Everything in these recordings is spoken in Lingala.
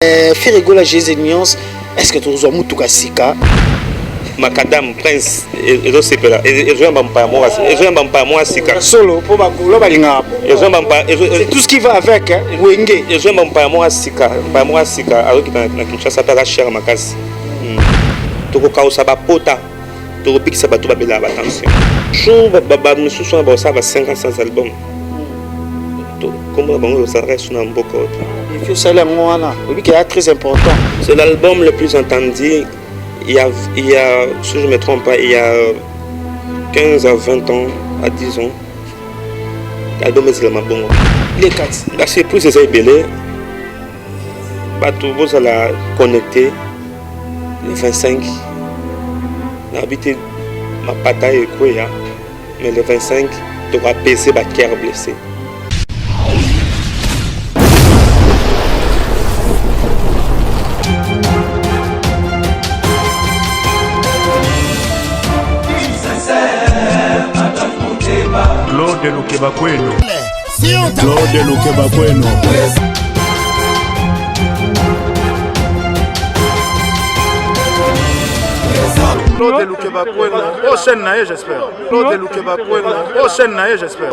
Ferrego la Jésus nuance. Est-ce que tu as un tout sika? Macadam Prince et je sais pas et je n'aime pas moi sika solo pour bakolo balinga et je n'aime pas c'est tout ce qui va avec hein wenge et je n'aime pas moi sika alors que na Kinshasa pas cher makasi to ko kausa ba pota to ko pikisa bato babela ba attention show ba mususu ba ça va 500 albums to comment bango ça reste na mboko il faut ça là moi oui qui est très important c'est l'album le plus entendu. Il y a, si je ne me trompe pas, il y a 15 à 20 ans, à 10 ans, l'album est vraiment bon. Les 4. La surprise est belé. Vous allez connecter le 25. J'habite ma bataille et quoi, mais le 25, tu vas baisser ma cœur blessé. Claude Lukeba Kweno. Claude Lukeba Kweno. Claude Lukeba Kweno. Prochaine naïe, j'espère. Claude Lukeba Kweno. Prochaine naïe, j'espère.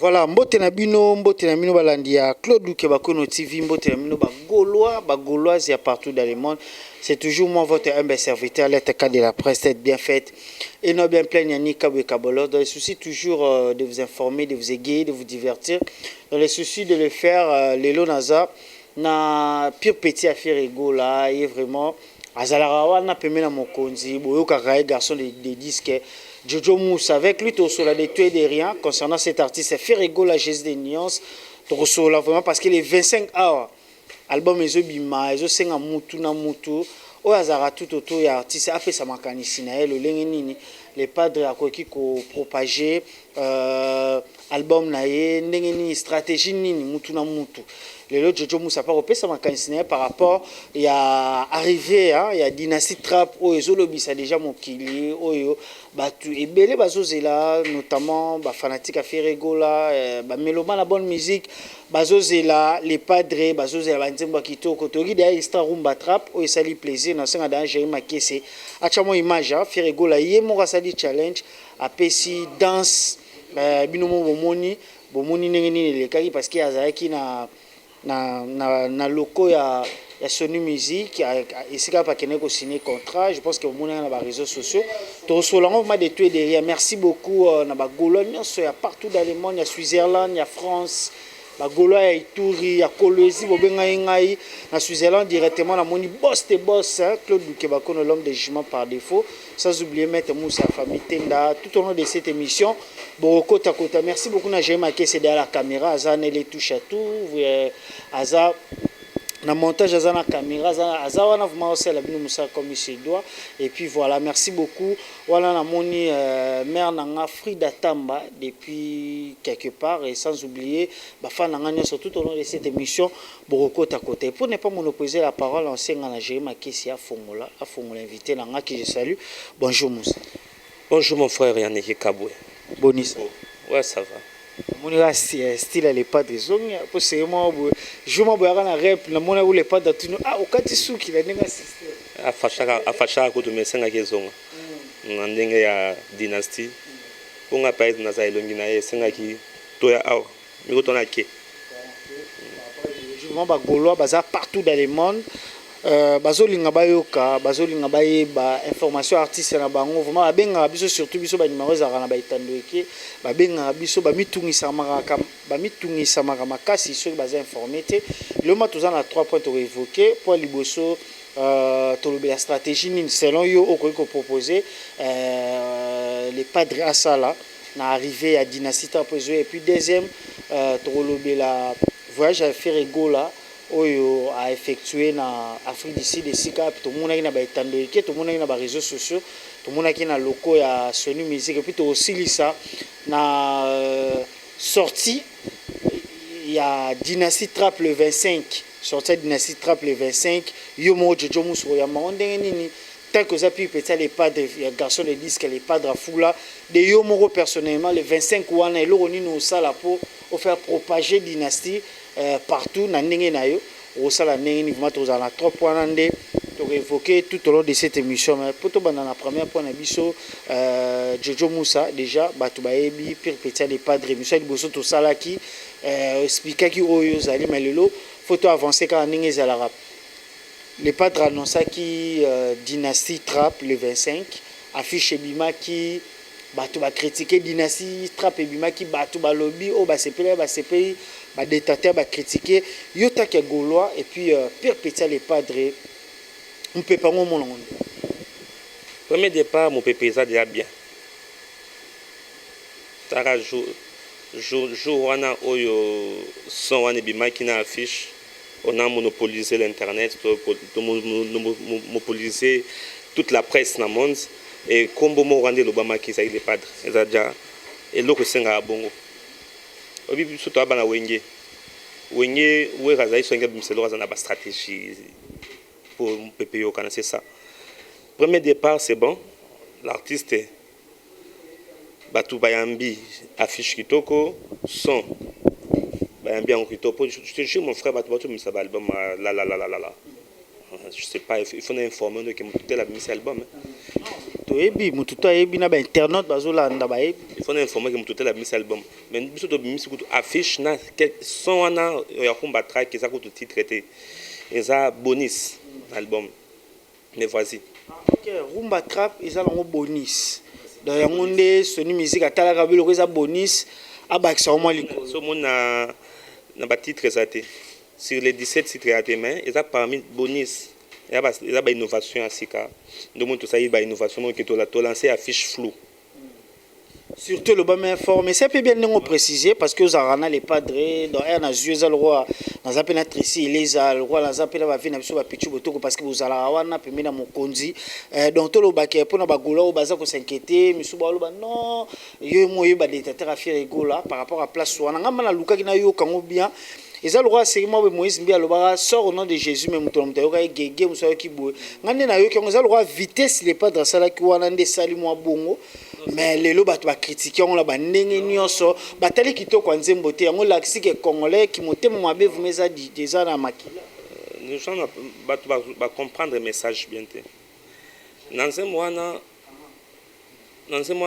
Voilà, mbote na bino balandia Claude Lukeba Kweno TV, mbote na bino bagaulois et partout dans le monde. C'est toujours moi votre humble serviteur, l'ETK de la presse, tête bien faite. Et non bien plein Yannick Kabwe Kabolo, dans le souci toujours de vous informer, de vous égayer, de vous divertir. Dans le souci de le faire, Lelo Naza, na pire petit affaire ego là, et vraiment, Azalara wana peme na mokonzi, boyo kakaye garçon de disques. Jojo Moussa, avec lui, tu as des tués de rien concernant cet artiste. Ferrego la Jésus des nuances. Tu as vraiment parce que les 25 heures, album Ezobima, Ezosenga Moutou na Moutou, Oazara tout autour et artiste a fait sa macanicina, le Lengenini, les padres à quoi qui propager album nae, Nengenini, stratégie nini, Moutou na Moutou. Le Jojo Moussa pas repé sa macanicina par rapport, il y a arrivé, il y a Dynasty Trap, Ezolobisa déjà mon kili, Oyo. Et belé bazozela notamment fanatique à Ferrego là mélomane la bonne musique bazozela les padres bazozela banzemba kitoko toki derrière extra rumba trap o sali plaisir na senga dans Jérémy Makese acha mo image Ferrego là yé mo sali challenge apesi danse binomo bomoni nengeni le kaki parce qu'il y a zaki na loko ya Sony Music et c'est pas qu'il n'a signé contrat. Je pense que vous avez dans les réseaux sociaux. Tout cela on m'a détruit derrière. Merci beaucoup na Bagologne, il y a partout dans le monde, il y a Switzerland, il y a France, Bagologne, il y a Ituri, il y a Colosie, Bobengaïngaï, na Switzerland directement na moni boss de boss Claude Lukeba Kweno l'homme de jugement par défaut. Sans oublier Maître Moussa famille Tenda tout au long de cette émission. Boroko Takota. Merci beaucoup na Jérémy Makese derrière la caméra, Azan les touche à tout, Azan na montage à la caméra azawana vraiment aussi la bino musa comme il se doit et puis voilà merci beaucoup voilà na moni mère nanga Frida Tamba depuis quelque part et sans oublier fan nanga surtout tout au long de cette émission Boroko Takota pour ne pas monopoliser la parole ancien na Jérémy Makese à Fongola invité nanga qui je salue bonjour Moussa. Bonjour mon frère Yannick Kabwe. Bonis. Ouais ça va. Mon style les pas des zones pour c'est moi je m'envoie na rap na mona ou les pas de tout okati suki la nenga system afasha ko to mesenga kezonga ndenge ya dynasty ponga pa na za elongi na yesenga ki to ya awa miko to na ke je m'envoie gaulois baza partout dans le monde bazolinga bayoka bazolinga bayeba information artiste na bango vraiment babenga biso surtout biso ba numéro za na baitando eke babenga biso bamitungisa maka makasi soki baza informé te loma toza na 3 points to évoquer pour liboso la stratégie nini selon yo okoki ko proposer les padres à sala na arrivé à Dynasty Trap et puis deuxième la voyage à Ferrego là oyo a effectué na Afrique du Sud et Sika tout le monde na ba etando eke tout le monde na ba réseaux sociaux tomonaki na loko ya Sony Music et puis tosilisa na sortie ya Dynasty Trap le 25 sortie Dynasty Trap le 25 yo mo Jojo Muso ya ndenge nini tant que ça pu peut-être les padres garçons de disque les padres à foula de yo mo personnellement le 25 wana eloko nini osala po o faire propager Dynasty partout na ndenge na yo osala ndenge ni vraiment tozala 3 points nde évoqué tout au long de cette émission mais pour tout dans la première point na biso Jojo Musa déjà batu baebi pire petit les padres émission liboso to salaki expliquer ki oyo zali malelo photo avancer quand ndenge ezala les padres annonça qui Dynasty Trap le 25 affiche bima qui batu ba critiquer Dynasty Trap et bima qui batu ba lobby o ba sepeli ba détater ba critiquer yota ke gaulois et puis pire petit les padres. On peut pas mon nom. Premier départ, mon pépé, ça déjà bien. Tara jour on a son on est qui n'a affiche, on a monopolisé l'internet, monopolisé toute la presse dans le monde et comme bon rendre l'Obama qui ça il est padre, ça déjà et l'autre c'est un bongo. Obi surtout à bana wenge où razai so ngabim c'est l'orazana ba stratégie. Pour PPO, c'est ça. Premier départ, c'est bon. L'artiste Batu Bayambi affiche Kitoko, son Bayambi en Kitoko. Je te jure, mon frère Batu mais ça va album la. Je sais pas, il faut informer de que Moutouté a mis cet album. Toebi, Moutouté a mis internet bazola ndabaye. Il faut informer que Moutouté a mis cet album. Mais biso to mis affiche na son ana ya combattre que ça coûte titre traité. Et ça bonus album. Mais voici. OK, Rumba Trap ils ont bonus. Dans ya monde Sony Music atala kabelo ko za bonus abakisa au moins liko. So mon na ba titre zaté. Sur les 17 titres à tes mains, ils ont parmi bonus. Il y a une innovation à Sika. Donc tout ça il y a une innovation que tu as lancé affiche flou. Surtout le bas fort, mais c'est peu bien de préciser parce que vous avez les padres dans un azur le roi dans un pénatre ici les a le roi dans un pénatre va venir sur la pichu botoko parce que vous allez avoir na permis dans mon konzi donc tout le baquet pour na bagola au bazar qu'on s'inquiéter monsieur baloba non yo moyo ba détater à faire rigola par rapport à place soit ngamba na luka kina yo kango bien. Et ça le roi c'est moi Moïse Mbia le bara sort au nom de Jésus même tout le monde yoka gege muso ki boye ngane na yo ki ça le roi vitesse les padres ça là qui wana nde sali moi bongo. Mais les lots bat critiquer on la ba ndenge nyonso batali kitoko nzembo te yango laksi ke congolais qui motema mabe vous meza déjà na makila les gens va comprendre le message bien te nanzemo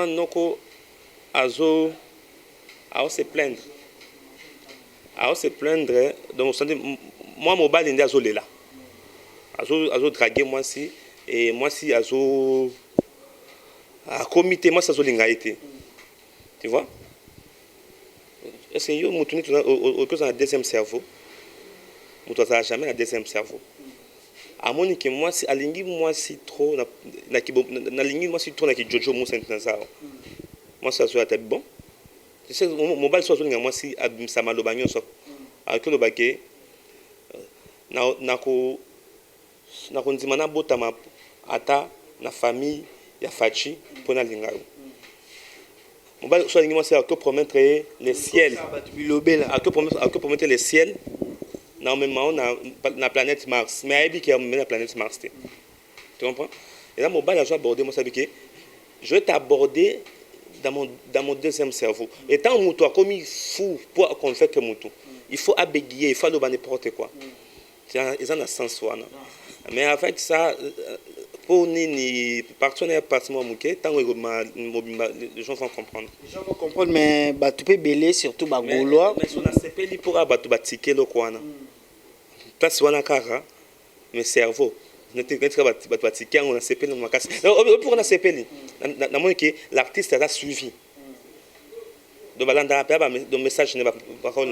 noko azo se plaindre donc moi mon bal azo lela azo draguer moi si et moi si azo à comité moi ça zolinga été tu vois est-ce que yo mutuni au cause un deuxième cerveau mutu ça jamais un deuxième cerveau à mon que moi si alingi moi si trop na lingi moi si trop na ki Jojo Musa ntanza moi ça soit tête bon tu sais mon bal soit zolinga moi si abimsa maloba nyonso avec le baquet na ko ndima na botama ata na famille ya fachi pour na lingaro mon bal soit moi c'est que promettre les ciels à que promettre les ciels normalement na planète Mars mais il y a la planète Mars tu comprends et là mon bal a abordé moi ça veut que je vais t'aborder dans mon deuxième cerveau et tant muto comme il fou pour qu'on fait que muto il faut abéguer il faut le n'importe quoi ils ont un sens mais avec ça pour ni partenaire partement mouké tant les gens vont comprendre mais bah tu peux belé surtout bah gaulois mais on a sepeli pour abattre batiquer le kwana place wana kara mais cerveau n'était pas batiquer on a sepeli on a cassé pour on a sepeli na moins que l'artiste a suivi de balanda de message n'est pas parole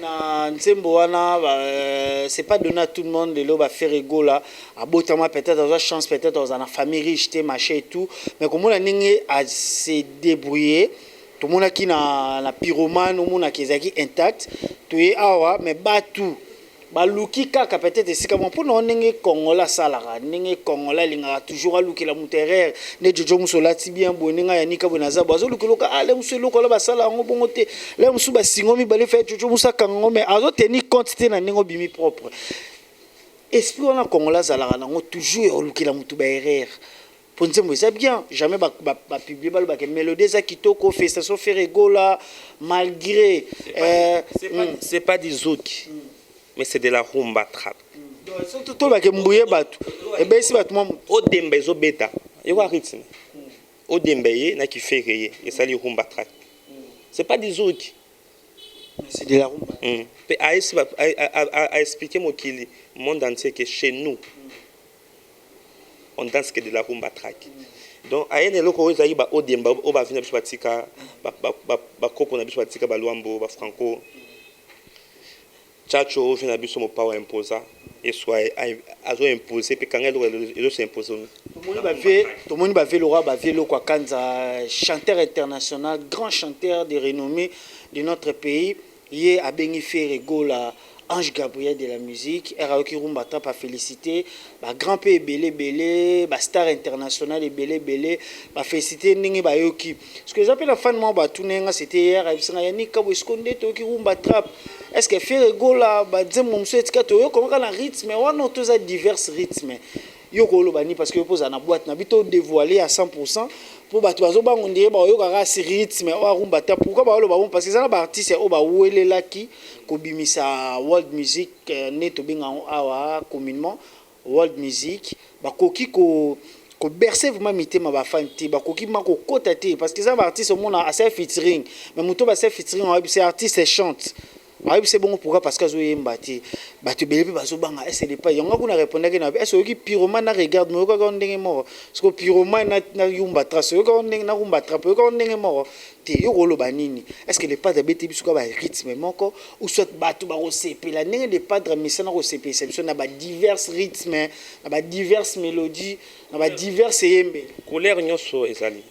na nzembo wana c'est pas donné à tout le monde de l'eau va faire rigola à botama peut-être dans une chance peut-être dans une famille riche té machin et tout mais comme on a ningué à se débrouiller tout le monde qui na pyromane au monde qui est intact tu es awa mais batu baluki kaka peut-être esika mo mpona ondenge Congolais asalaka ndenge Congolais alingaka toujours alukela moto erreur nde Jojo Musu olati bien boye ndenge yanika boye naza bo azolukeloka ale mosu eloko ola basala yango bongo te le mosu basingo mibale fe Jojo Musu akanga ngo mais azotenir compte te na ndenge obimi propre esprit wana Congolais azalaka nango toujours olukela moto baerreur pour nzembo eza bien jamais bapublie balobaka mélodie eza kitoko festation Ferregola malgré c'est pas des autres mais c'est de la rumba trap. Tout va que mbouye batu. Et ben si batu mom au dembe zo beta. Il y a rythme. Au dembe na qui fait rire et ça les rumba trap. C'est pas des autres. C'est de la rumba. À expliquer mon qu'il monde entier que chez nous on danse que de la rumba track. Donc à un eloko ozayi ba au dembe o ba venir biso batika ba koko na biso batika ba luambo ba franco. Chacho vient à biso mo power imposa et soit azo imposer puis quand elle s'impose tout le monde va faire Laura va faire quoi Kanza chanteur international grand chanteur de renommée de notre pays hier a béni Ferregola Ange Gabriel de la musique Eraoki Rumba Trap a félicité ba grand pays belé ba star international et belé ba félicité ningi ba yoki ce que j'appelle la fan moi ba tunenga c'était hier a yani kabo eskonde to ki Rumba Trap est-ce que Ferregola ba dzemo mswetika to yo comment na rythme wana toza divers rythmes yo ko lo bani parce que pose na boîte na bito dévoiler à 100% pour bato bazo bango ndire ba yo kaka si rythme o Rumba Trap pourquoi ba lo ba bon parce que ça na ba artiste o ba welela ki ko bimisa world music neto binga awa communément world music ba koki ko bercer vraiment mitema ba fan ti ba koki ma ko kota ti parce que ça ba artiste au monde a assez featuring mais muto ba assez featuring c'est artiste chante. Ah c'est bon pourquoi parce que zoye mbati bato belepe bazo banga est-ce pas yonga kuna répondre que na est-ce que pyromane na regarde mo ko ndenge mort parce que pyromane na yumba trace ko ndenge na rumba trap ko ndenge mort te yo lo banini est-ce que les pas de bete biso ko ba rythme moko ou soit bato ba rosepela ndenge de pas de misana rosepela c'est na ba divers rythmes na ba divers mélodies na ba divers yembe couleur nyoso ezali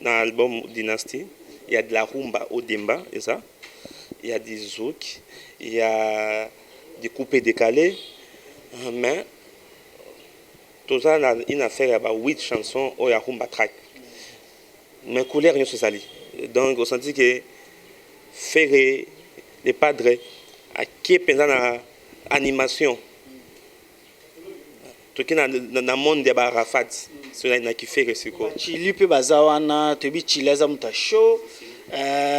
na album Dynasty il y a de la rumba au demba et ça il y a des zouk, il y a des coupés décalés, mais tout ça, il a affaire à 8 chansons où il y a rumba track. Mais couleur, il y a ce sali. Donc, on sentit que faire les padres, qui est pendant l'animation, tout qui est dans le monde des barafats, c'est qui fait ce quoi. Chili peut bazawana, tu bi chili azamuta show.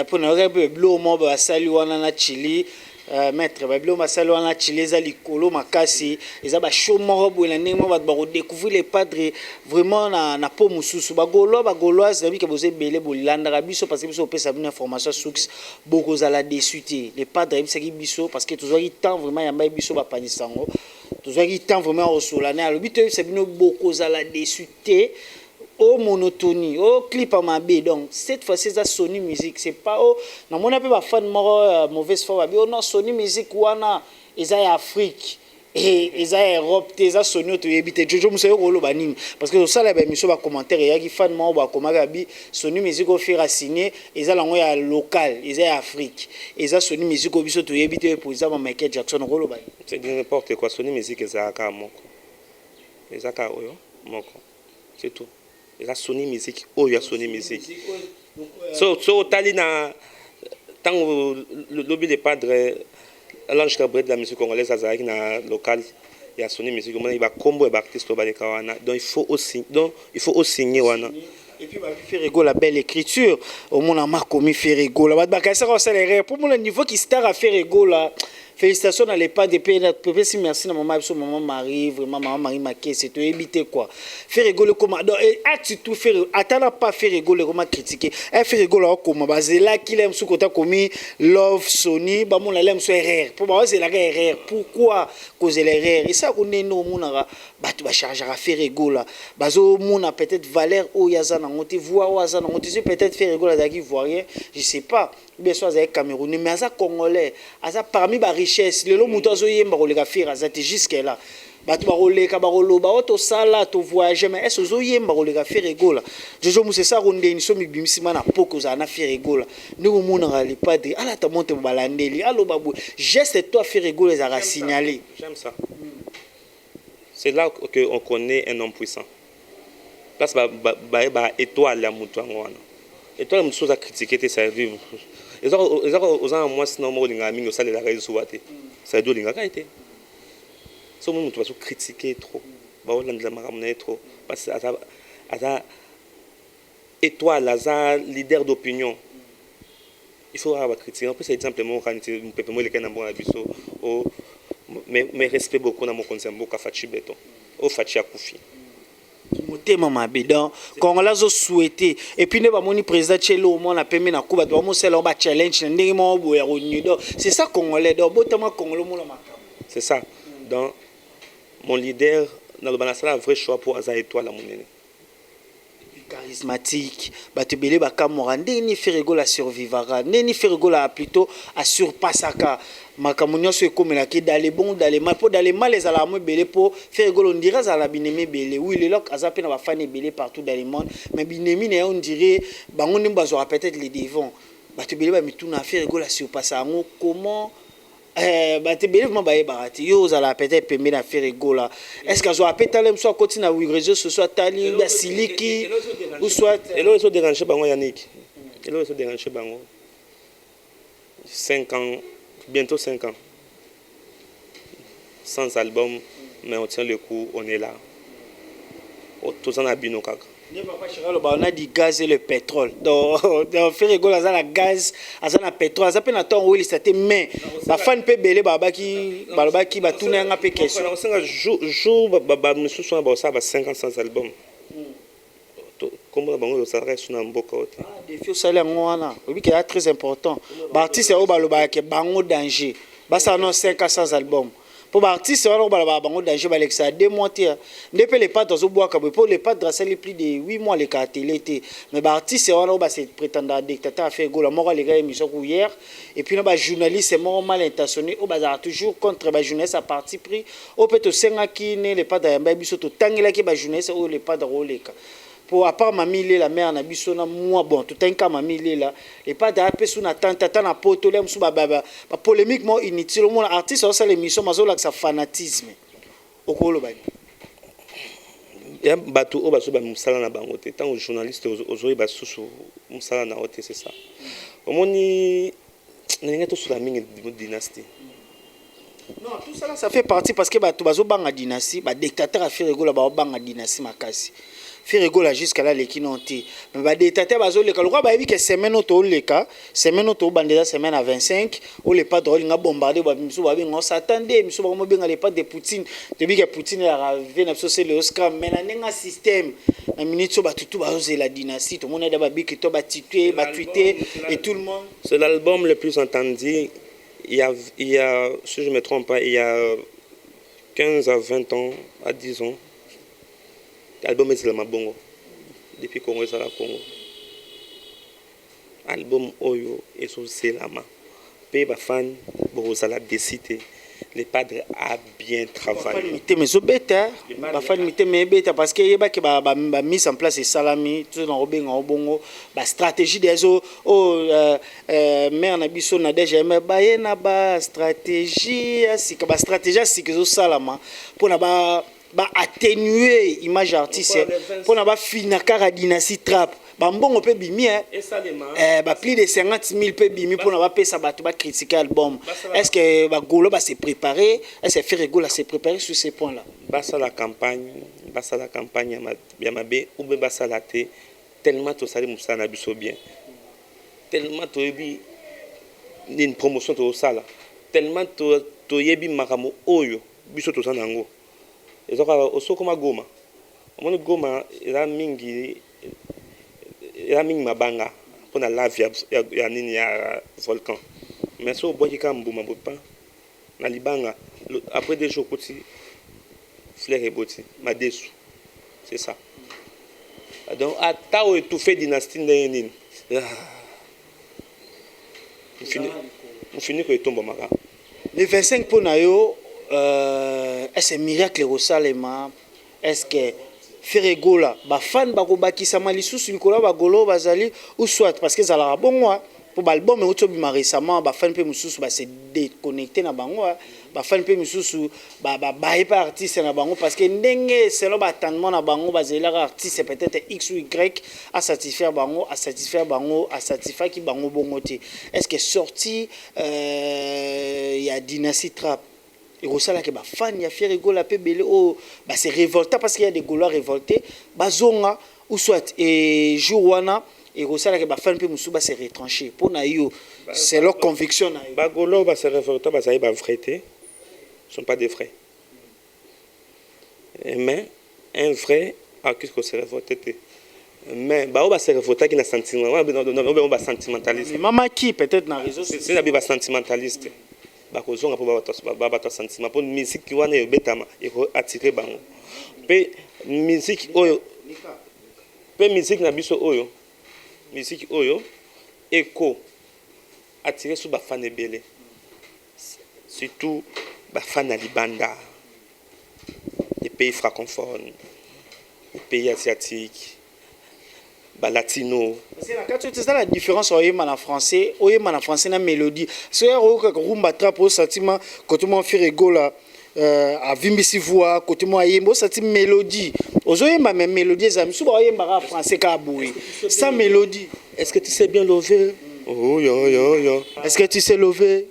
Pour ne pas blo mo ba sali wana na chili maître ba blo ma sali wana chili za likolo makasi eza ba show mo bo na ndenge mo ba découvrir les padres vraiment na po mususu ba goloise na bi ke boze belé bolanda ka biso parce que biso pesa une information source boko za la désuité les padres bisaki biso parce que toujours il temps vraiment ya mai biso ba panisango toujours il temps vraiment au solane alobi to c'est bino boko za la désuité oh monotonie, oh clip à ma baie. Donc cette fois-ci c'est Sony Music, c'est pas oh na mon appel ba fan mauvaise foi oh non Sony Music wana eza Afrique et eza Europe eza Sony to yebite Jojo Musu ko lo banini parce que ça là ba miso ba commentaire ya ki fan mo ba komaka bi Sony Music o faire signer eza lango ya local eza Afrique eza Sony Music o biso to yebite pour ça Michael Jackson ko lo banini c'est n'importe quoi Sony Music eza ka moko eza ka oyo moko c'est tout. La Sony Music, oh il y a Sony Music. So talina tant le lobby des padres l'ange Gabriel de la musique congolaise azaki na local il y a Sony Music comment il va combo et artiste ba kawana donc il faut aussi signer wana et puis ba Ferregola la belle écriture au monde a commis Ferregola ba ka ça accélérer pour mon niveau qui star à Ferregola. Félicitations dans les pas de pays. Merci à maman Marie, vraiment maman Marie Maké, c'est tout éviter quoi. Faire rigoler comment. Donc, as-tu tout fait. Attends pas faire rigoler comment critiquer. Faire rigoler comment. C'est là qu'il aime ce côté commis Love Sony. Bah mon aime sur RR. Pour moi c'est la RR. Pourquoi causer l'erreur? Et ça qu'on est nous mon ara. Bah tu vas charger à faire rigoler. Bah zo mon a peut-être valeur au yazana. On te voit au yazana. On te dit peut-être faire rigoler d'aki voirien. Je sais pas. Bien sûr avec Camerounais mais ça congolais. Ça parmi les richesses. Le lot muto zo yemba ko le faire. Ça te jusque là. bato bakoleka bakoloba o tosala tovoyage mais est-ce ozoyemba koleka Ferregola jojo musesa kondeni so mibimisima na poko ozala na Ferregola ndenge omonaka le padre alata monte balandeli aloba boye geste toi Ferregola ezalaka signalé. J'aime ça. C'est là qu'on connaît un homme puissant. Parce que étoile la mutu wana étoile mutu za critiquer ça vivre aux moi sinon moi linga mingi ça la réseau waté ça doit linga kaité so mutu va critiquer trop ba wala ndla makamna trop parce que ata étoile za leader d'opinion il faut avoir critiquer en plus c'est simplement quand un peu moi les kana bon abiso o mais respect beaucoup na mon conseil beaucoup fachi beton o fachi akufi motema mabe donc Congolais zo souhaité et puis ne ba moni président Tchelo au moins na pembe na kuba ba mo sela ba challenge na ndenge mo boya roni donc c'est ça Congolais donc botama Congolais mo la makam c'est ça donc mon leader dans le banasala un vrai choix pour Aza étoile la monene charismatique batebele bakamora ndeni Ferregola survivra ndeni Ferregola plutôt à surpassaka makamunyo so ekomela ki dans les bons dans les mal pour dans les mal les ala mo belé pour Ferregola on dirait za la binemi belé oui le loc aza pe na ba fan belé partout dans le monde mais binemi ne on dirait bango ndimba zo peut-être les devants batebele ba mituna Ferregola surpassa ngo comment batebele vraiment ba barati yo za la peut-être pembe na Ferregola est-ce que zo apetale mso continue na réseaux sociaux tali ya siliki ou soit et là ils sont dérangés bango Yannick et là ils sont dérangés bango 5 ans bientôt 5 ans sans album mais on tient le coup on est là tous en abino kaka on a du gaz et le pétrole donc Ferregola a la gaz a la pétrole ça peut n'attendre où il s'était mais la fan peut belé babaki ba tourner un peu question jour monsieur soit ba ça va 5 ans sans album comment bango ça reste na mboka ote défi au salaire ngwana oui qui est très important ba artiste o baloba ke bango danger ba ça non 5 ans sans album pour ba artiste on ba bango danger ba lexa 2 mois tia depuis les pas dans au bois pour les pas de les plus de 8 mois les télé mais ba artiste on ba c'est prétendant dictateur a fait gola moko les gars émission hier et puis ba journaliste c'est mal intentionné o ba toujours contre ba jeunesse à parti pris au peut to senga ki ne les pas da biso to tangela ki ba jeunesse o les pas de roleka pour à part mamie la mère na biso na moi bon tout un cas mamie là et pas d'appel sous na tante na poto là sous ba polémiquement inutile mon artiste ça l'émission mazo là ça fanatisme okolo ba ya bato o baso ba musala na bango te tant journaliste ozoyi ba susu musala na ote c'est ça omoni na to sur la mingi dynastie. Non, tout ça là, ça fait partie parce que bato bazo banga dynastie ba dictateur a Ferregola ba banga dynastie makasi Ferregola jusqu'à là les qui n'ont été mais ba dictateur bazo le kalwa ba yebi que semaine auto le cas semaine auto bandeza semaine à 25 ou les pas drôle nga bombarder ba miso ba on s'attendait miso ba mo benga les pas de Poutine depuis que Poutine a arrivé na c'est le Oscar mais na nenga système na minute so ba tutu ba la dynastie tout le monde a ba biki to ba tituer ba tweeter et tout le monde c'est l'album le plus entendu. Il y a, si je ne me trompe pas, il y a 15 à 20 ans, à 10 ans, l'album est Selama Bongo. Depuis Congo est à la Congo. Album Oyo et sur Selama. Pays fan, Borosala décidé. Les padres a bien travaillé. Mais so beta, ba fan mité mais beta parce que yeba que ba mise en place et salami tout dans obenga obongo ba stratégie des mère na biso na déjà mais ba yena ba stratégie asika ba stratégie asika zo salama pour na ba atténuer image artiste pour na ba finaka dynastie trap bambongo pe bimi ba plus de 50 000 pe bimi pour na ba pesa bato ba critiquer album est-ce que ba golo ba se préparer est-ce que Ferregola s'est préparé sur ces points là basa la campagne ya mabe ou basa la te tellement to sali musana biso bien tellement to yebi une promotion to sala tellement to yebi makamo oyo biso to sana ngo ezoka osoko magoma omoni goma ila mingi mabanga pour la lave ya nini ya volcan mais so boki kambuma bopa na libanga après 2 jours petit fleur et boti madesu c'est ça donc ata o étouffé dynastie nini on finit que tombe maka le 25 pour nayo est-ce que miracle Rosalema, est-ce que Ferregola, ba fan ba kobakisa malisusu nikola ba golo bazali ou soit parce que ça la bon moi pour l'album mais autobi récemment ba fan pe mususu ba se déconnecter na bango ba fan pe mususu ba pas artiste na bango parce que ndenge c'est là ba attendement na bango ba zela artiste peut-être X ou Y à satisfaire bango à satisfaire qui bango bongote est-ce que sorti il y a Dynasty Trap et Rosala que ba fan ya Ferregola pe belé oh bah c'est révolté parce qu'il y a des Gaulois révoltés bazonga ou soit et Jouana et Rosala que ba fan pe musuba c'est retranché pour na yo c'est leur conviction na ba Gaulois ba c'est révolté ba ça ba vérité sont pas des vrais mais un vrai artiste que c'est révolté mais ba c'est révolté qui na sentiment ba sentimentaliste maman qui peut-être na réseau c'est na ba sentimentaliste bakozonga po ba sentiment pour musique wana ebetama eko attirer bango pe musique oyo pe musique na biso oyo musique oyo eko attirer sous ba fan ebele surtout ba fan libanda les pays francophones les pays asiatiques ba latino c'est ça la différence en français na mélodie c'est rumba trap au sentiment quand moi Ferregola a vimbisi voix côté moi yembo senti mélodie ozoyemba même mélodie za misuba oyemba français ka boui sans mélodie est-ce que tu sais bien lever oh yo est-ce que tu sais lever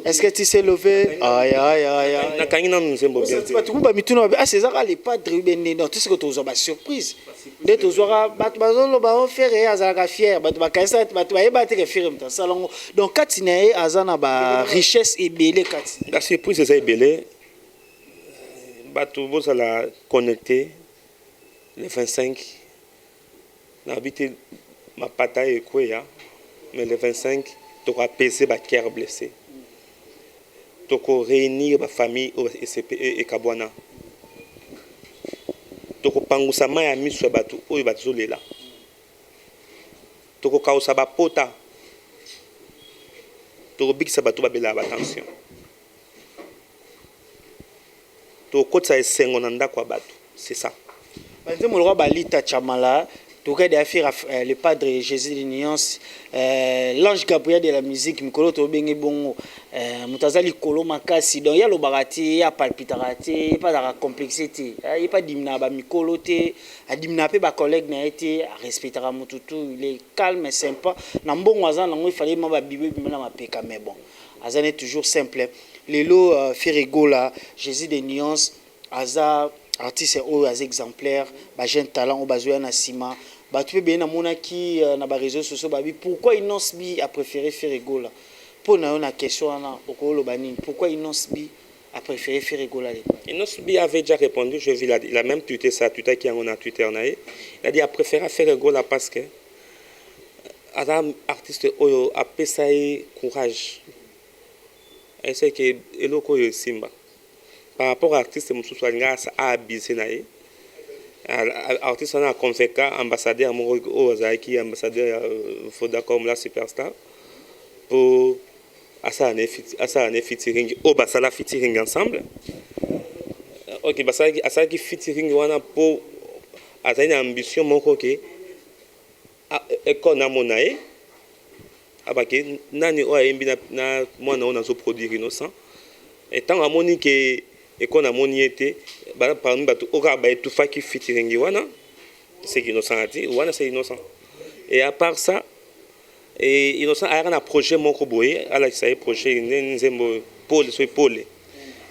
est-ce que tu sais lever aïe na kangina nzembo bien tu kuba mituna ah c'est ça les padres ben non tu sais que tu as surprise dès tu auras bazolo ba faire azaka fier ba kaisa ba yeba te fier mta salongo donc katinae azana ba richesse et belé kati la surprise c'est belé bato boza la connecté le 25 na habité ma pataille quoi mais le 25 tu vas apaiser ba cœur blessé tu vas réunir ma famille au SCP et Kabwana tu vas pangusa maya miso bato oyo bazolela tu vas kausa ba pota tu vas bikisa bato babela attention tu vas esengo na ndako ya bato c'est ça banze molwa balita chamala toka de affaire le padre Jésus de Nuance l'ange Gabriel de la musique mikolo to bengi bongo mutazali kolo makasi donc ya lo barati ya palpitarati pas la complexité il pas dimna ba mikolo te adimna pe ba collègue na été a respectera mututu il est calme et sympa na mbongo azana ngo il fallait ma ba bibe bimana mapeka mais bon azana toujours simple lelo Ferregola Jésus de Nuance aza artiste ou as exemplaires ba jeune talent au bazoya na sima ba tu bien na monaki na ba réseaux sociaux ba pourquoi Inosbi a préféré Ferregola pour na une question na okolo banini pourquoi Inosbi a préféré Ferregola Inosbi avait déjà répondu je vis il a même tweeté ça Twitter qui en a Twitter na il a dit a préféré Ferregola parce que adam artiste oyo a pesai courage et c'est que eloko yo simba par rapport à l'artiste Moussou Alinga a abusé naïe artiste a convaincu ambassadeur Ozaki ambassadeur Vodacom la superstar pour asa featuring basala featuring ensemble ok basala qui featuring wana pour asa une ambition moko ke ekona monae abake nani o ayembi na mwana ona zo produire innocent et tant amoni que et qu'on a moniété parmi bato oka ba etufa qui featuring wana c'est innocent ati wana c'est innocent et à part ça et innocent a un projet moko boye ala ça est projet nzembo Paul so Paul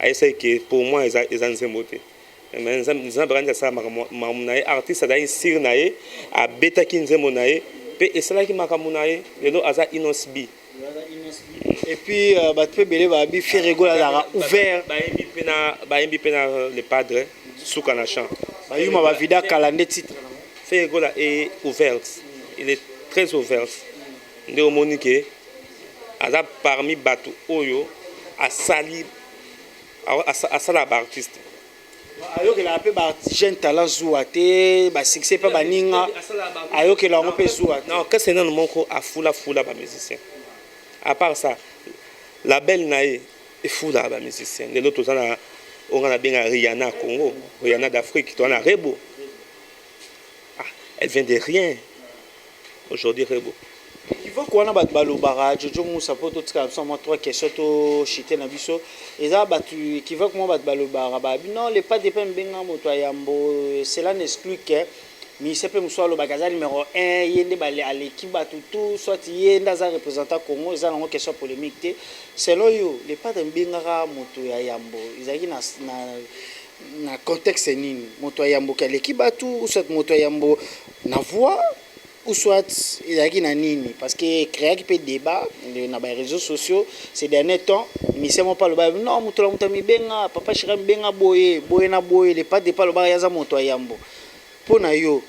a essayer que pour moi ils nzembo te mais nzembo randa ça mamunae artiste da insir nae a beta ki nzembo nae pe esala ki makamunae lelo aza Inosbi. Et puis batpe belé ba bi Ferregola la ouvert ba embi pena le padre soukana chant ba yuma ba vida calendrier titre Ferregola est ouverte il est très ouvert nde omonique aza parmi bato oyo asali asala ba artiste ayo que la pe ba jeune talent zouate ba succès pas baninga ayo que la on peut zouate non que c'est non moko afula ba musicien à part ça la belle nae Et fou là, les musiciens. Les autres, on a bien Rihanna Congo, Rihanna d'Afrique, on a Rebo. Ah, elle vient de rien. Aujourd'hui, Rebo. Il faut qu'on a bat balobara, Jojo Moussa poto tika moi trois questions to chité na biso. Et ça battu qui veut que moi bat balobara ba non les pas dépend benga moto yambo cela n'exclut que mais c'est pas muso lo bagaza numéro 1 yende ba à l'équipe batu tout soit yenda za représentant Congo ça na question polémique selon yo les pas benga moto ya yambo izaki na contexte nini moto yambo ka l'équipe batu ou soit moto yambo na voix ou soit il y a nini parce que créer qui peut débat dans les réseaux sociaux ces derniers temps mais c'est mon pas le non mutola mutami benga papa shira benga boye na boye les pas débat le ba yaza moto yambo pona yo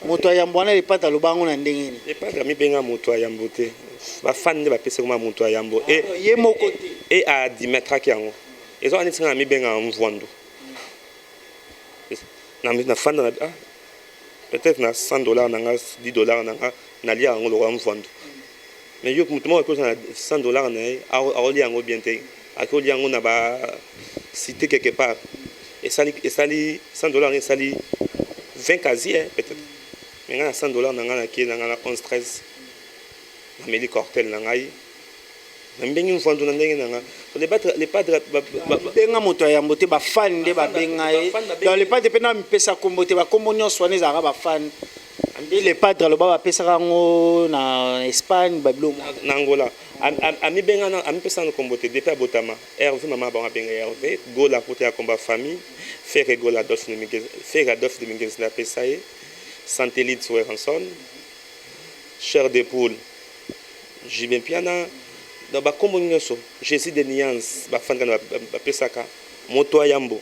moto yambo na les pas le bango na ndenge ni les pas mi benga moto yambo te ba fan de ba pesa comme moto yambo et ye mon côté et à 10 mètres qui yango ils ont anitinga mi benga mvondo na fan na peut-être na $100 nanga $10 nanga na lia ngo lo mvondo mais yo mutu mo ko na $100 na a lia ngo bien te a ko lia ngo na ba cité quelque part et sali $100 et sali 20 casiers peut-être mais na $100 nanga na ki nanga na 11 13 na meli cocktail nanga yi na mbengi mvondo na ndenge nanga les padres benga moto yambo te ba fan de ba benga dans les padres pena mpesa kombo te ba kombo nyonso wana za ba fan et les padres lo ba pesa ngo na Espagne bablom na Angola ami benga na ami pesa no kombo te depuis abotama Hervé maman ba benga Hervé gola côté ya combat famille faire gola Adolphe de Minguez na pesa ye Santélite Sweranson Cher de Poule Jibin Piana dans ba kombo nyonso Jésus de Niance ba fan kana ba pesaka moto yambo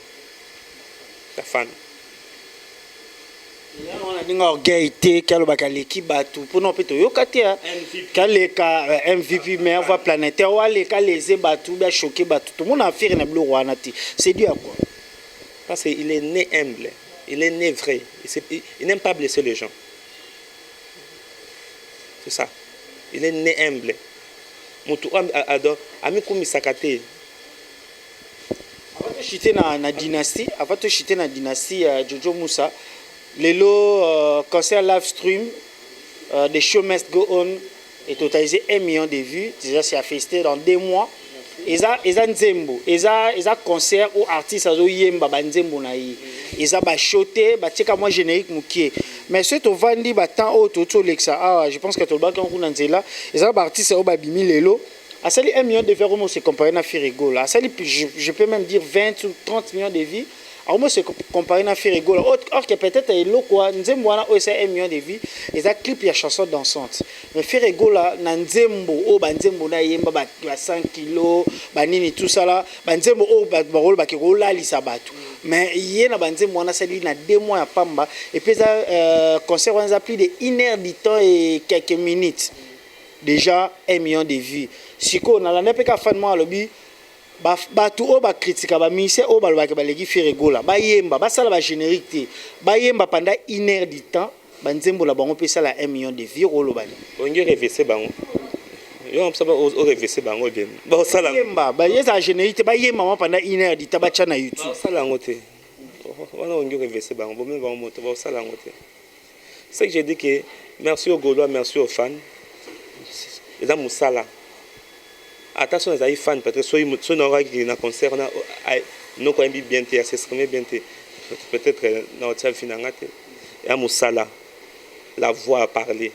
ta fan on a dinga orgueillité kalo ba l'équipe batu pour non peto yokatia kaleka MVP meilleur voix planétaire wale kaleze batu ba choqué batu tout le monde a fait na blo wana ti c'est dû à quoi parce qu'il est né humble il est né vrai il n'aime pas blesser les gens c'est ça il est né humble mutu adore ami kumisaka te avant de chiter na dynastie Jojo Moussa lelo concert live stream the show must go on et totalisé 1 million de vues déjà c'est à fêter dans 2 mois eza nzembo eza concert ou artiste azo yemba ba nzembo na yi eza ba choté ba tika moi générique mukie mais ce to vandi ba temps au to lexa ah je pense que to ba kan kuna nzela eza ba artiste au ba bimi lelo à sali 1 million de vues on se comparer na Firigo là à sali je peux même dire 20 ou 30 millions de vues alors moi c'est comparé na Firigo or que peut-être elo quoi nzembo wana o c'est 1 million de vues eza clip ya chanson dansante mais Firigo là na nzembo o ba nzembo na yemba ba 5 kilos ba nini tout ça là ba nzembo o ba rôle ba ko la lisa batu mais yena ba nzembo wana sali na 2 mois ya pamba et puis ça concert on a plus de 1 heure du temps et quelques minutes déjà 1 million de vues siko na la nepeka fan moi lobby batu o ba critique ba mise o ba lobaki ba legi Firigo là ba yemba ba sala ba générique te ba yemba pendant 1 heure du temps ba nzembo la bango pesa la 1 million de vues o lobani onge reverser bango yo on saba o reverser bango bien ba sala yemba ba yesa générique ba yemba pendant 1 heure du temps ba tcha na YouTube ba sala ngote wana onge reverser bango bo même ba moto ba sala ngote c'est que j'ai dit que merci aux Gaulois merci aux fans et dans Moussala attention les fans peut-être soit n'aura qui na concert na no ko bien te s'exprimer bien te peut-être na hotel finangate et Moussala la voix a parlé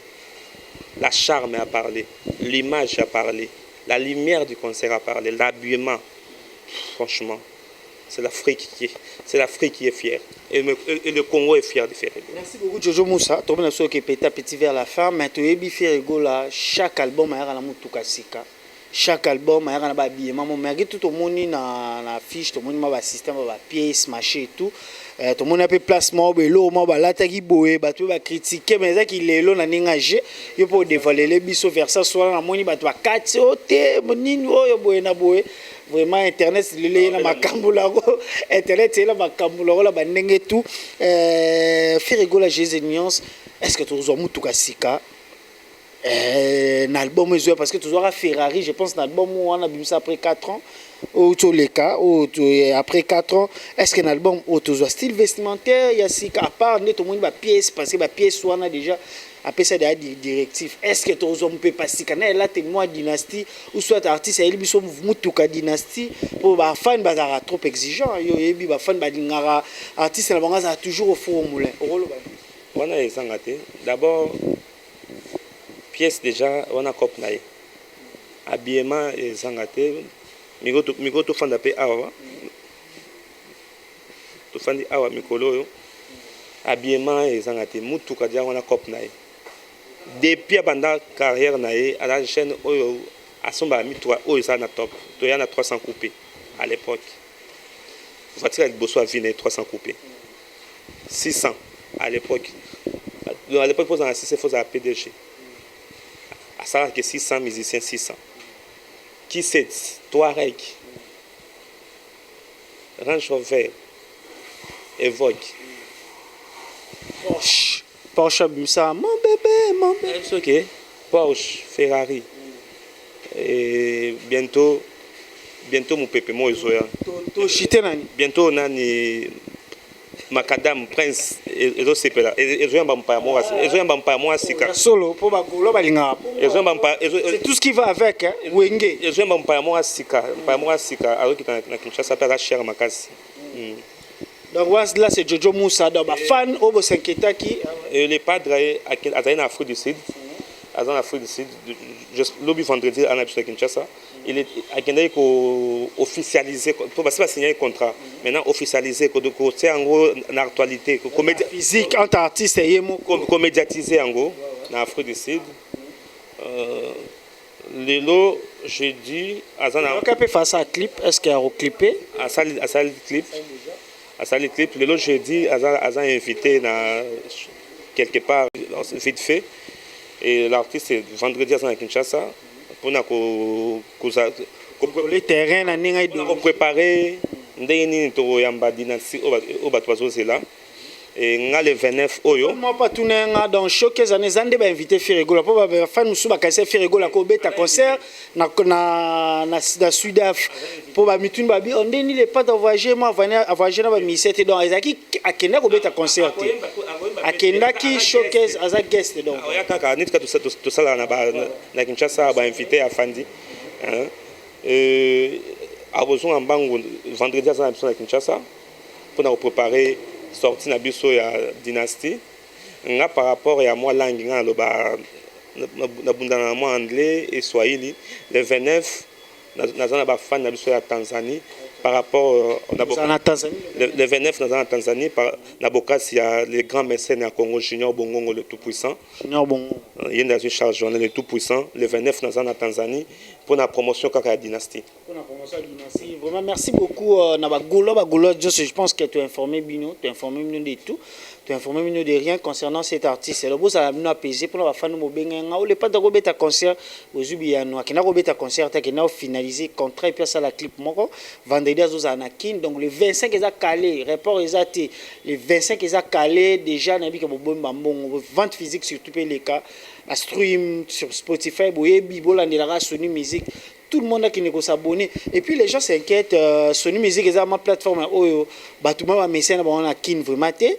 la charme a parlé l'image a parlé la lumière du concert a parlé l'habillement franchement c'est l'Afrique qui est fière et le Congo est fier de faire. Merci beaucoup Jojo Moussa. Tu as dit que petit vers la fin mais tu es Firigo là chaque album a na mutuka sika. Chaque album a un habillement mais tout le monde na fiche tout le monde a système ba pièces marché et tout tout le monde a peu placement belo mo ba lataki boye ba tu ba critiquer mais ça qui lelo na ningage yo pour dévoiler les biso vers ça soit na moni ba tu ba kati ote nini oyo boye na boye vraiment internet lele na makambo la internet c'est la makambo la ba ndenge tout Firigo la Jésus nuance est-ce que tu as mutuka sika un album parce que tu auras Ferrari, je pense, un album où on a vu ça après 4 ans, ou tous les cas, ou après 4 ans, est-ce qu'un album où tu as style vestimentaire, il y a si à part tout le monde va pièce, parce que la pièce on a déjà après ça des directifs. Est-ce que tu as peut passer quand là t'es moi dynastie ou soit artiste il biso mutuka dynastie pour ba fan bazara trop exigeant, yo yebi ba fan ba dingara artiste na bangaza toujours au four au moulin. On a exangate. D'abord pièce déjà on a cop naï habillement et zangate miko to fanda pe awa to fandi awa mikolo yo habillement et zangate mutu kadia on a cop naï depuis banda carrière naï à la chaîne oyo asomba mitwa oyo ça na top to ya na 300 coupés à l'époque voiture avec bosso a vine 300 coupés 600 à l'époque pour en assister faut à PDG à savoir que 600 musiciens 600 qui c'est Touareg Range Rover Evoque Porsche ça mon bébé c'est ok Porsche Ferrari et bientôt mon pépé moi bientôt on a ni Macadam Prince et autres c'est là et moi sika solo pour bagolo balinga c'est tout ce qui va avec hein wenge et moi sika alors que na Kinshasa pas cher makasi donc là c'est Jojo Moussa donc fan au s'inquiéta qui les padres à en Afrique du Sud en Afrique du Sud lobby vendredi à Kinshasa il est à Kenya ko officialiser pour pas signer un contrat maintenant officialiser que c'est en gros l'actualité physique entre artistes et ko médiatiser en gros en Afrique du Sud lelo jeudi azana on peut faire ça clip est-ce qu'il y a au clipé à ça clip lelo jeudi azana invité na quelque part vite fait et l'artiste est vendredi à Kinshasa pour les terrains na ninga pour préparer ndeni to yamba dynastie au batwazo là et nga le 29 oyo moi pas tout nga dans showcase ané zande ba invité Ferregola pour ba fan musu ba kase Ferregola ko beta concert na Sudaf pour ba mitune ba bi ndeni les pas voyager moi voyager na ba misete donc ezaki akenda ko beta concert akenda ki showcase as a guest donc ya kaka nitka to sala na Kinshasa ba invité à Fandi a besoin en bango vendredi à Kinshasa pour préparer sorti na biso ya dynastie nga par rapport à moi langue nga loba na bundana moi anglais et swahili le 29 na ba fan na biso ya Tanzanie par rapport le 29 na Tanzanie par na bokasi ya les grands mécènes à Congo Junior Bongongo le tout puissant Junior Bongo il y a une charge journée le tout puissant le 29 na Tanzanie pour la promotion kaka dynastie pour la promotion dynastie vraiment merci beaucoup na bagolo je pense que tu as informé Bino de tout tu as informé Bino de rien concernant cet artiste le boss a nous apaiser pour la fan mo benga ou le pas de robeta concert aux Ubiano qui na robeta concert qui na finaliser contrat et puis ça la clip moko vendredi à Anakin donc le 25 ils a calé rapport ils a été le 25 ils a calé déjà na bi que bon vente physique sur tous les cas à stream sur Spotify boye bibola ndela Sony Music tout le monde a qui ne s'abonner et puis les gens s'inquiètent Sony Music est ma plateforme oyo batuma ba message na a kin vraiment té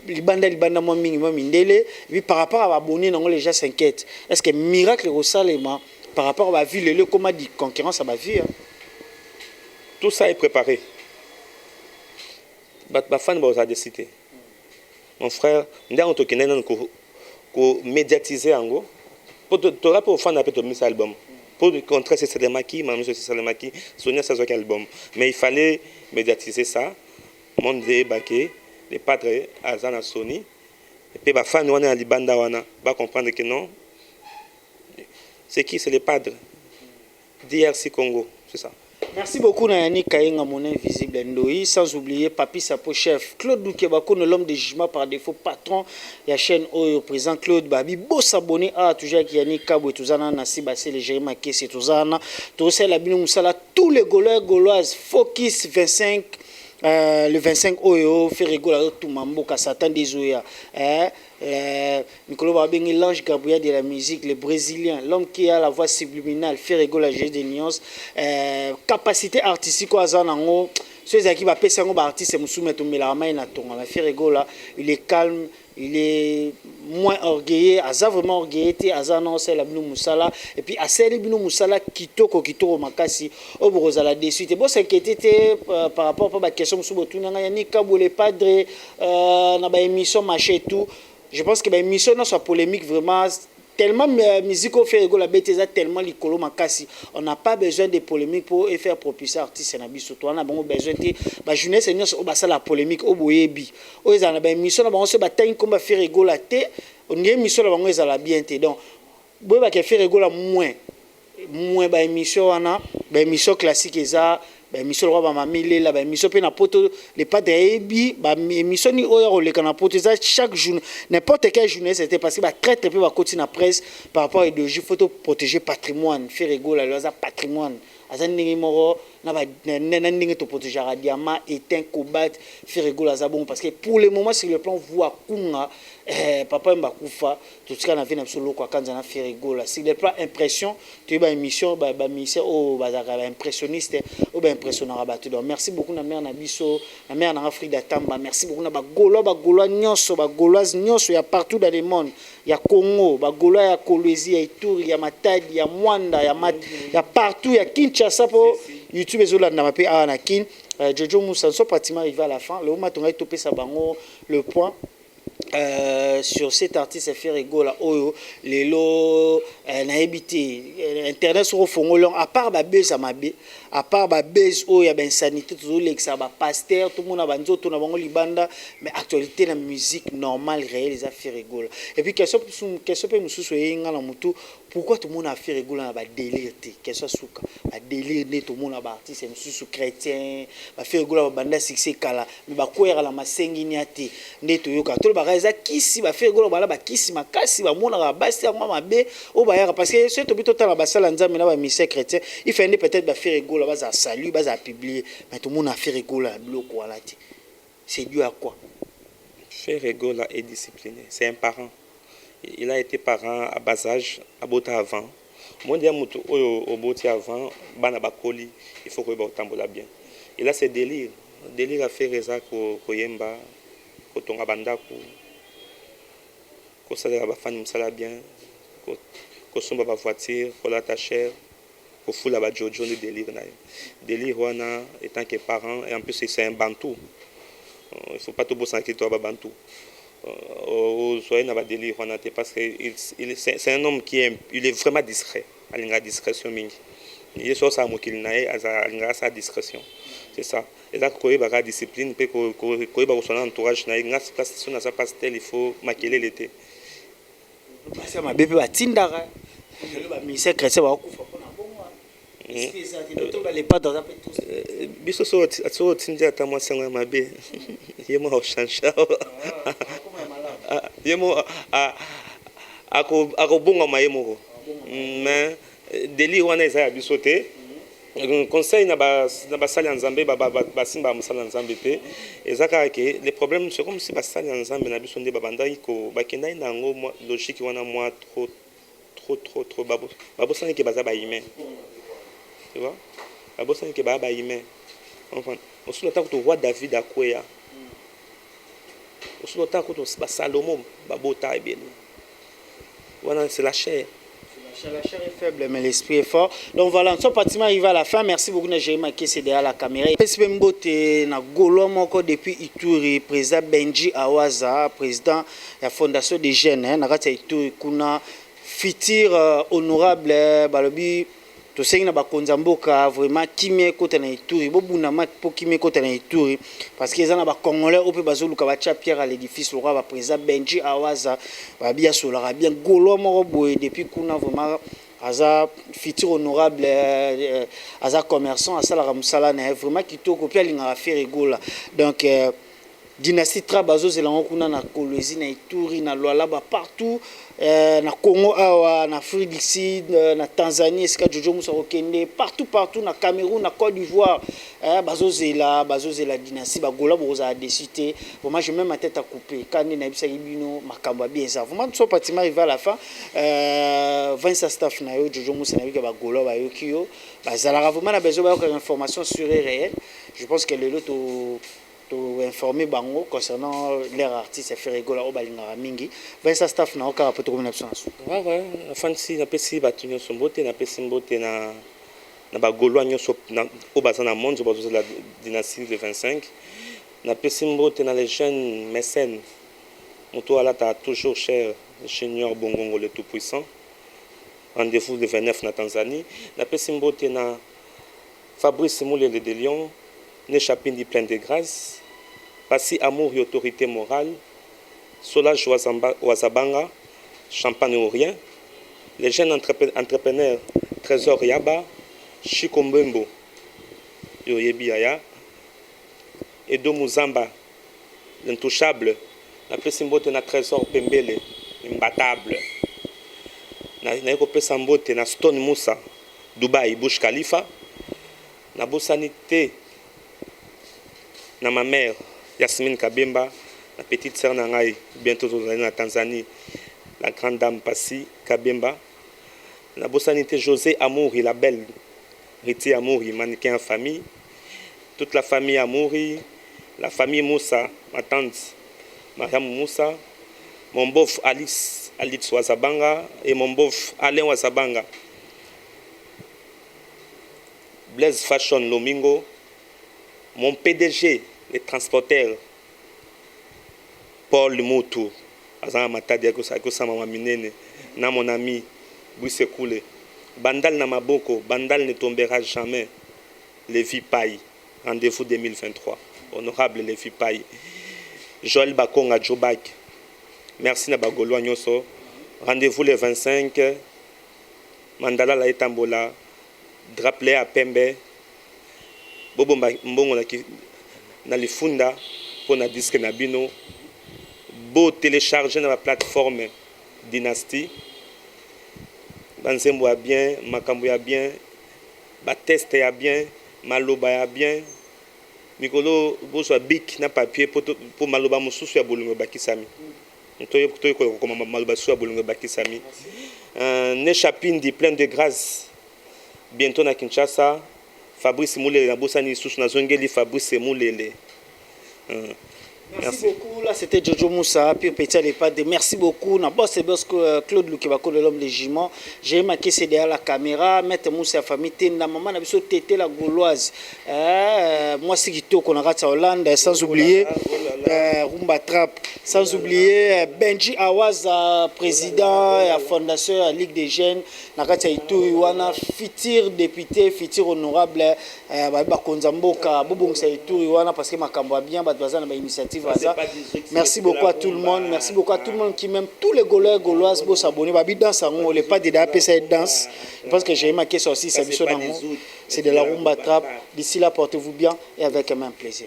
libanda mo minimum indele puis par rapport à abonner non les gens s'inquiètent est-ce que miracle au salema par rapport à la ville le comment dit concurrence à ma vie tout ça est préparé ba fan ba za décider mon frère ndango to kenena ko médiatiser ango pour te rapport fan après ton album pour contrer c'est les maquis mamie c'est les maquis Sonia ça album mais il fallait médiatiser ça monde baqué les padres azana Sony et puis ba fan wana libanda wana va comprendre que non c'est qui c'est les padres DRC Congo c'est ça. Merci beaucoup Nayani Kayenga mon invisible Ndoi sans oublier Papi Sapo chef Claude Loukebako l'homme de jugement par défaut patron la chaîne Oyo président Claude Babi beau s'abonner à toujours qui Yannick Kabou tuzana Nassi Bassé les Jéréma Kessé tuzana tout ça la bino musala tous les Gaulois Gauloises Focus 25 le 25 oyo Ferregola tout mamboka Satan des oya Nicolas Babengi l'ange Gabriel de la musique, le brésilien, l'homme qui a la voix subliminale, Ferregola j'ai des nuances, capacité artistique au azanango, ceux qui va passer un artiste me soumettre au mélarama et na tonga, mais Ferregola il est calme, il est moins orgueilleux, Aza vraiment orgueilleux, Aza non c'est la Bino Moussala, et puis à celle Bino Moussala kitoko makasi, au Borozala dessus. Et bon, s'inquiéter par rapport à la question de Soubotouna, Yannick Kabou, les padres, na ba émission machin et tout. Je pense que l'émission n'est pas polémique vraiment. Tellement musique au fait la bêtise tellement licolo makasi. On n'a pas besoin de polémique pour faire propulser artiste na biso. On a besoin de la jeunesse et nous basa la polémique au boyebi. Au ils en a émission on se bataille comme faire rigoler té. On y émission là ils la bien té. Donc boye ba faire rigoler moins ba émission ana ba émission classique eza émission roi mamile la émission pe na poto les pas de ba émission ni oyo le kana poto ça chaque jour n'importe quelle journée c'était parce que ba très peu ba continuer na presse par rapport à l'idéologie photo protéger patrimoine faire rigoler le patrimoine azani moro na ba ndenge to protéger diamant éteint cobalt faire rigoler ça bon parce que pour le moment sur le plan voix kunga papa mbakufa tout ce qu'on a vu na solo kwa kanza na faire rigoler sur le plan impression tu ba émission ba ministère au bazaka impressionniste ou ba impressionnant rabattu donc merci beaucoup na mère na biso na mère na Afrique d'Atamba merci beaucoup na ba gaulois nyonso ba gauloise nyonso ya partout dans le monde ya Congo ba gaulois ya Kolwezi ya Ituri ya Matadi ya Mwanda ya partout ya Kinshasa pour YouTube ezolanda mape na kin Jojo Moussa so pratiquement arrivé à la fin le moment on a topé sa bango le point sur cet artiste Ferregola oyo lelo na habité internet sur fongolon à part ba buzz à mabe à part ba buzz oyo ya ben sanité tout l'exa ba pasteur tout monde ba nzoto na bango libanda mais actualité la musique normale réelle les Ferregola et puis question pe mususu yenga na mutu pourquoi tout le monde a Ferregola na ba délire question souka ba délire ne tout le monde ba artiste mususu chrétien ba Ferregola ba banda succès kala mais ba koyera la masengi niati ndeto yoka to ba eza kisi ba Ferregola bala ba kisi makasi ba mona ba basi ngwa mabe o ba yaka parce que ce to bito tala basala nzambe na ba mission chrétien il fait peut-être ba Ferregola ba za salut ba za publier mais tout le monde a Ferregola bloko wala ti c'est dû à quoi Ferregola est discipliné c'est un parent il a été parent à bas âge à bota avant moi dia mutu au boti avant bana bakoli il faut que ba tambola bien il a ses délire à faire eza ko yemba ko tonga bandako ko sala ba fani musala bien ko somba ba voiture ko la ta cher ko fula ba jojo le délire wana étant que parent et en plus c'est un bantou il faut pas tout bosser avec toi ba bantou soyez na ba délire wana parce que c'est un homme qui est il est vraiment discret alinga discrétion mingi il est sur sa mokili nae alinga sa discrétion c'est ça et là ko yeba ka discipline pe ko yeba ko son entourage nae ngas place sur na sa pastel il faut maquiller l'été parce que ma bébé va tindara ba ministère chrétien va kufa pona bongo les pas dans un peu tout biso so tinja ta moi senga mabe yemo au chancha yemo ako bonga mayemo mais deli wana eza biso te conseil na ba sali nzambe ba simba musala nzambe te ezaka ke les problèmes c'est comme si ba sali nzambe na biso nde babanda iko bakenda ina ngo logique wana moi trop babo sani ke baza ba humain tu vois babo sani ke ba humain enfin on se lota ko roi David akoya on se lota ko ba Salomon babota ebele voilà c'est la chair. La chair est faible, mais l'esprit est fort. Donc voilà, nous sommes pratiquement arrivés à la fin. Merci beaucoup, Jérémy, qui est derrière la caméra. PSP Mbote, na Golo Moko depuis Ituri, président Benji Awaza, président de la Fondation des Jeunes, Nagata Ituri, Kuna, futur honorable, Balobi, tout ce qui n'a pas konzamboka, vraiment, Kimé Kota na Ituri, Bobuna Mak pour Kimé Kota na Ituri, parce qu'ils ont des Congolais, au Pébazo, Lukabacha Pierre à l'édifice, le roi, président Benji Awaza, bien Solara, bien Golo Moro, et depuis Kuna, vraiment, Aza, futur honorable, Aza commerçant, Aza la Ramsala, vraiment, qui t'a copié à l'ingara Ferregola. Donc, dynastie Tra bazozela kuna na Kolwezi na Ituri na Lualaba partout na Congo awa na Afrique du Sud na Tanzanie esika Jojo Musa okende partout na Cameroun na Côte d'Ivoire bazozela dynastie bagola boza décité vraiment je mets ma tête à couper quand na bisa bino makambo bien ça vraiment tout pratiquement arrivé à la fin 20 staff na yo Jojo Musa na bika bagola ba yo kio bazala vraiment na besoin de information sur réel. Je pense que le lot informer bango concernant leur artiste fait rigoler au balingara mingi 20 staff na okara poto comme absence ouais fancy na pesi batu nyo sombote na pesi mbote na ba gaulois nyo so na au bazana monde zo la dynastie de 25 na pesi mbote na les jeunes mécènes moto ala ta toujours cher Seigneur Bongongo le tout puissant rendez-vous le 29 na Tanzanie na pesi mbote na Fabrice Moulele de Lyon ne chapindi plein de grâce Passi amour et autorité morale, Solage Wazabanga, Champagne Orient, les jeunes entrepreneurs Trésor Yaba, Chikombembo, Yoyebi Aya, Edo Muzamba, l'intouchable, la Pessimbote na Trésor Pembele, imbattable, na Pesambote na Stone Moussa, Dubaï, Bush Khalifa, na Bosanité, na ma mère, Yasmine Kabemba, la petite sœur Nangai, bientôt en Tanzanie, la grande dame Passi Kabemba, la bossanité José Amouri, la belle Riti Amouri, mannequin en famille, toute la famille Amouri, la famille Moussa, ma tante Mariam Moussa, mon beau Alice Wazabanga et mon beau Alain Wazabanga, Blaise Fashion Lomingo, mon PDG, les transporteurs, Paul Moutou, Azan Matadi Akosa Mama Minene, na mon ami, Bouisse Koulé, Bandal Namaboko, Bandal ne tombera jamais, Lévi Paye, rendez-vous 2023, honorable Lévi Paye, Joël Bakonga Djobak, merci Nabagolo Nyoso, rendez-vous le 25, Mandala La Etambola, Draplé à Pembe, Bobo Mbongo na lifunda pour na disque na bino beau télécharger na la plateforme Dynastie banzembo ya bien makambo ya bien ba test ya bien maloba ya bien mikolo boso bik na papier pour maloba mususu ya bolungo bakisami toyo ko maloba su ya bolungo bakisami ne chapindi plein de grâce bientôt na Kinshasa Fabrice Moulele na bosani sous na zongeli Fabrice Moulele. Merci beaucoup. Là, c'était Jojo Moussa, puis petit les pas de merci beaucoup. Na boss Claude Lukebako de l'homme légiment. J'ai marqué c'est derrière la caméra, mettre Moussa famille na maman na biso tété la gauloise. Moi c'est Gito qu'on a raté Hollande sans oublier Rumba Trap, sans oublier Benji Awaza président et fondateur de la Ligue des Jeunes na kati Ituri wana futur député, futur honorable ba konzamboka bobongisa Ituri wana parce que makambo bien ba bazana ba initiative. Merci beaucoup à tout le monde. Merci beaucoup à tout le monde qui m'aime. Tous les Gaulois et Gauloises pour s'abonner. Babi danse en haut. Les pas de la cette danse. Je pense que j'ai marqué ça aussi. C'est de la rumba trap. D'ici là, portez-vous bien et avec un même plaisir.